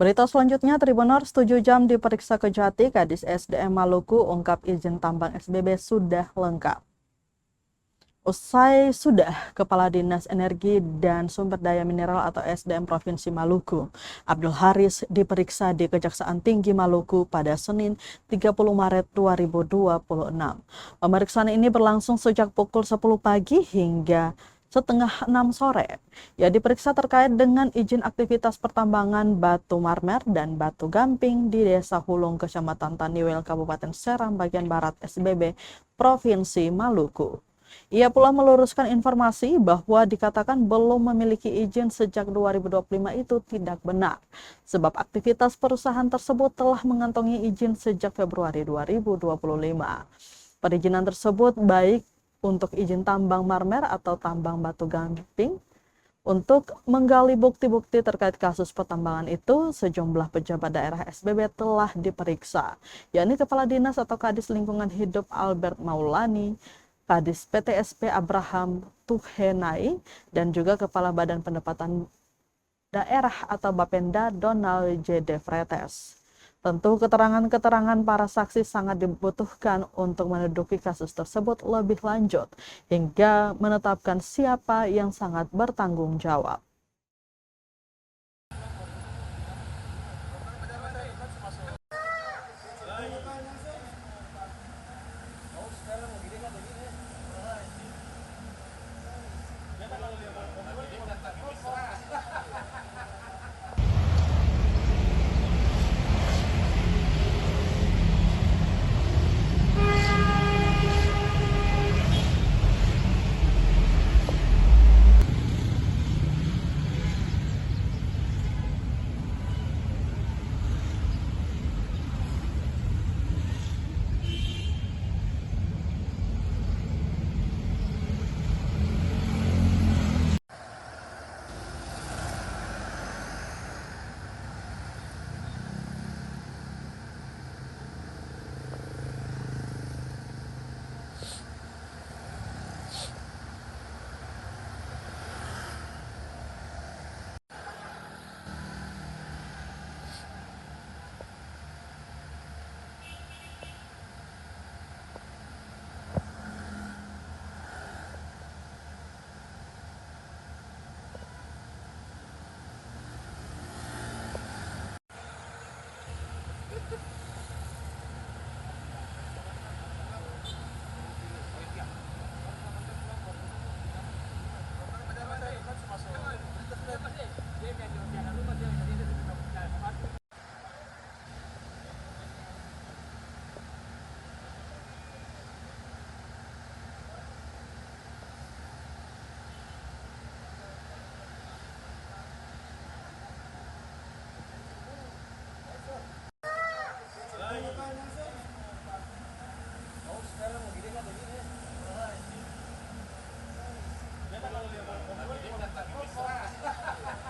Berita selanjutnya, Tribunor 7 jam diperiksa Kejati, Kadis SDM Maluku ungkap izin tambang SBB sudah lengkap. Usai sudah Kepala Dinas Energi dan Sumber Daya Mineral atau SDM Provinsi Maluku, Abdul Haris diperiksa di Kejaksaan Tinggi Maluku pada Senin 30 Maret 2026. Pemeriksaan ini berlangsung sejak pukul 10 pagi hingga setengah 6 sore. Ia diperiksa terkait dengan izin aktivitas pertambangan batu marmer dan batu gamping di Desa Hulung, Kecamatan Taniwel, Kabupaten Seram, bagian Barat SBB, Provinsi Maluku. Ia pula meluruskan informasi bahwa dikatakan belum memiliki izin sejak 2025 itu tidak benar, sebab aktivitas perusahaan tersebut telah mengantongi izin sejak Februari 2025. Perizinan tersebut baik untuk izin tambang marmer atau tambang batu gamping. Untuk menggali bukti-bukti terkait kasus pertambangan itu, sejumlah pejabat daerah SBB telah diperiksa, yakni Kepala Dinas atau Kadis Lingkungan Hidup Albert Maulani, Kadis PTSP Abraham Tuhenai, dan juga Kepala Badan Pendapatan Daerah atau Bapenda Donald J. De Vretes. Tentu keterangan-keterangan para saksi sangat dibutuhkan untuk menduduki kasus tersebut lebih lanjut hingga menetapkan siapa yang sangat bertanggung jawab.